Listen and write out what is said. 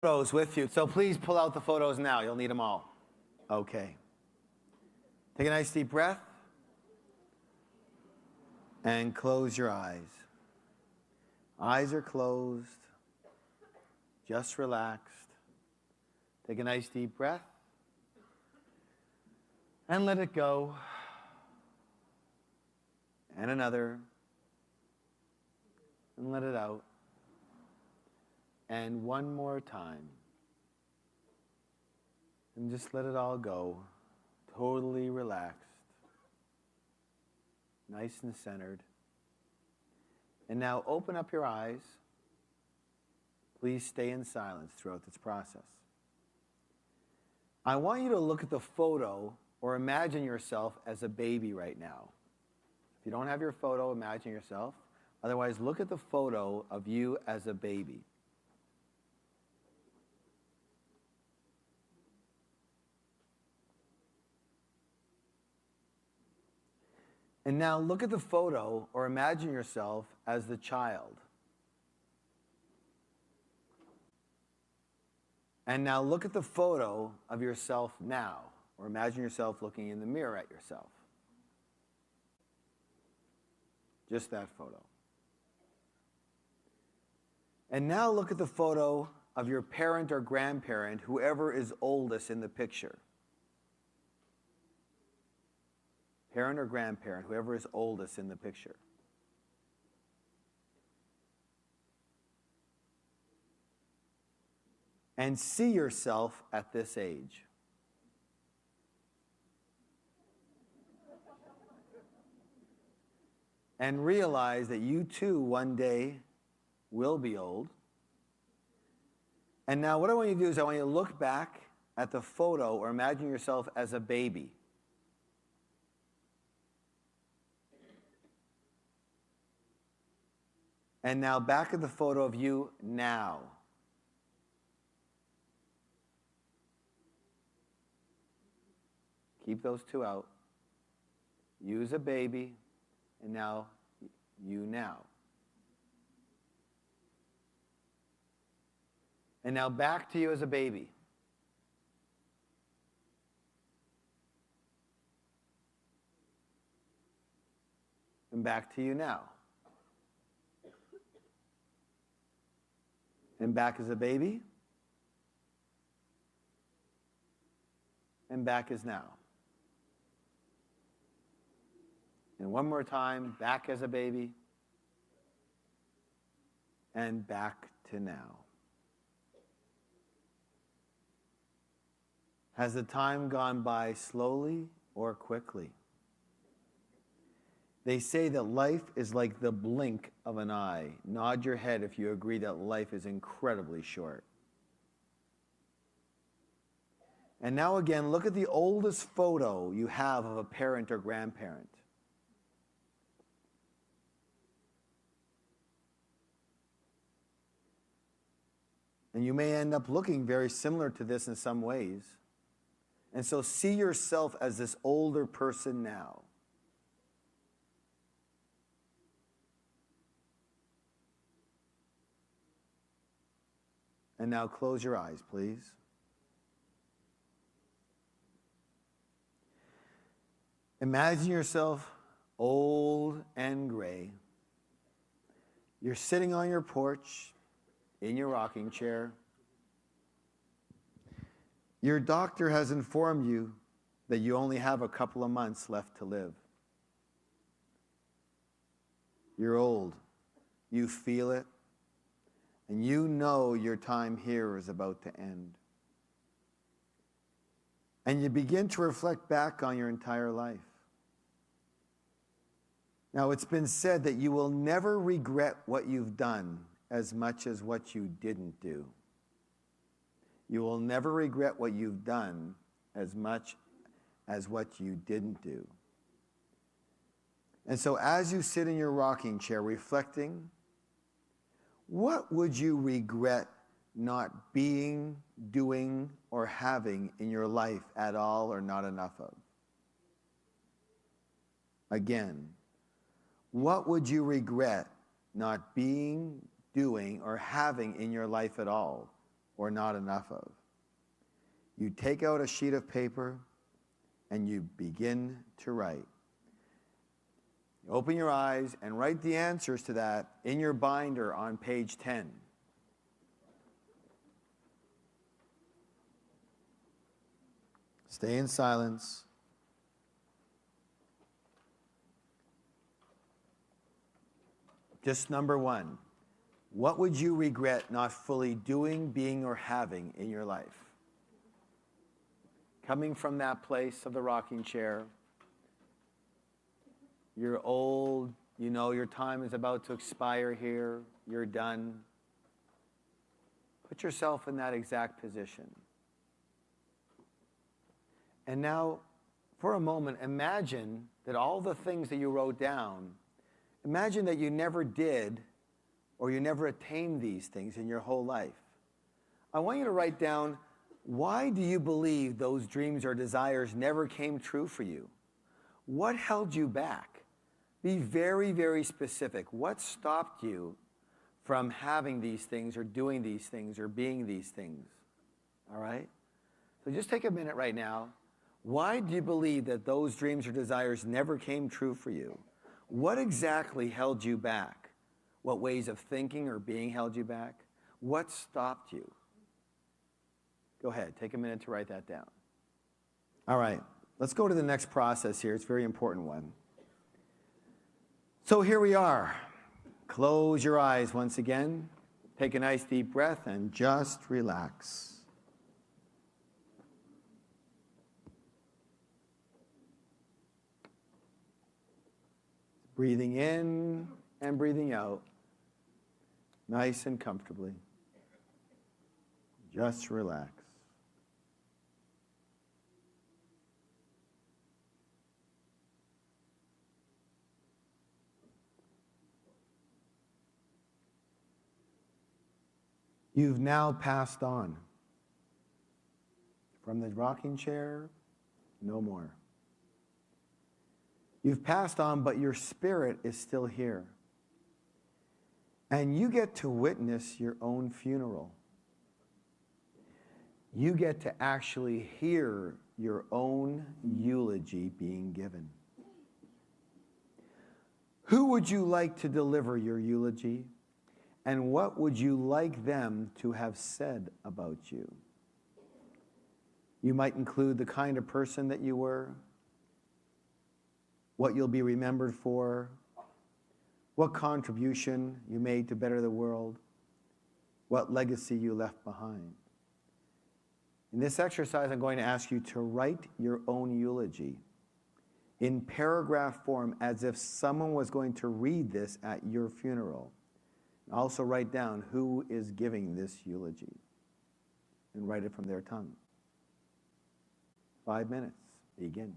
Photos with you, so please pull out the photos now. You'll need them all. Okay. Take a nice deep breath and close your eyes. Eyes are closed, just relaxed. Take a nice deep breath and let it go. And another, and let it out. And one more time. And just let it all go. Totally relaxed. Nice and centered. And now open up your eyes. Please stay in silence throughout this process. I want you to look at the photo or imagine yourself as a baby right now. If you don't have your photo, imagine yourself. Otherwise, look at the photo of you as a baby. And now look at the photo or imagine yourself as the child. And now look at the photo of yourself now, or imagine yourself looking in the mirror at yourself. Just that photo. And now look at the photo of your parent or grandparent, whoever is oldest in the picture. Parent or grandparent, whoever is oldest in the picture. And see yourself at this age. And realize that you too one day will be old. And now what I want you to do is I want you to look back at the photo or imagine yourself as a baby. And now back at the photo of you now. Keep those two out. You as a baby, and now you now. And now back to you as a baby. And back to you now. And back as a baby. And back as now. And one more time, back as a baby. And back to now. Has the time gone by slowly or quickly? They say that life is like the blink of an eye. Nod your head if you agree that life is incredibly short. And now again, look at the oldest photo you have of a parent or grandparent. And you may end up looking very similar to this in some ways. And so see yourself as this older person now. And now close your eyes, please. Imagine yourself old and gray. You're sitting on your porch, in your rocking chair. Your doctor has informed you that you only have a couple of months left to live. You're old. You feel it. And you know your time here is about to end. And you begin to reflect back on your entire life. Now, it's been said that you will never regret what you've done as much as what you didn't do. You will never regret what you've done as much as what you didn't do. And so as you sit in your rocking chair reflecting, what would you regret not being, doing, or having in your life at all or not enough of? Again, what would you regret not being, doing, or having in your life at all or not enough of. You take out a sheet of paper and you begin to write. Open your eyes and write the answers to that in your binder on page 10. Stay in silence. Just number one. What would you regret not fully doing, being, or having in your life? Coming from that place of the rocking chair, you're old, you know your time is about to expire here, you're done. Put yourself in that exact position. And now, for a moment, imagine that all the things that you wrote down, imagine that you never did or you never attained these things in your whole life. I want you to write down, why do you believe those dreams or desires never came true for you? What held you back? Be very, very specific. What stopped you from having these things or doing these things or being these things? All right? So just take a minute right now. Why do you believe that those dreams or desires never came true for you? What exactly held you back? What ways of thinking or being held you back? What stopped you? Go ahead, take a minute to write that down. All right, let's go to the next process here. It's a very important one. So here we are. Close your eyes once again. Take a nice deep breath and just relax. Breathing in and breathing out, nice and comfortably. Just relax. You've now passed on. From the rocking chair, no more. You've passed on, but your spirit is still here. And you get to witness your own funeral. You get to actually hear your own eulogy being given. Who would you like to deliver your eulogy? And what would you like them to have said about you? You might include the kind of person that you were, what you'll be remembered for, what contribution you made to better the world, what legacy you left behind. In this exercise, I'm going to ask you to write your own eulogy in paragraph form as if someone was going to read this at your funeral. Also write down who is giving this eulogy and write it from their tongue. 5 minutes. Begin.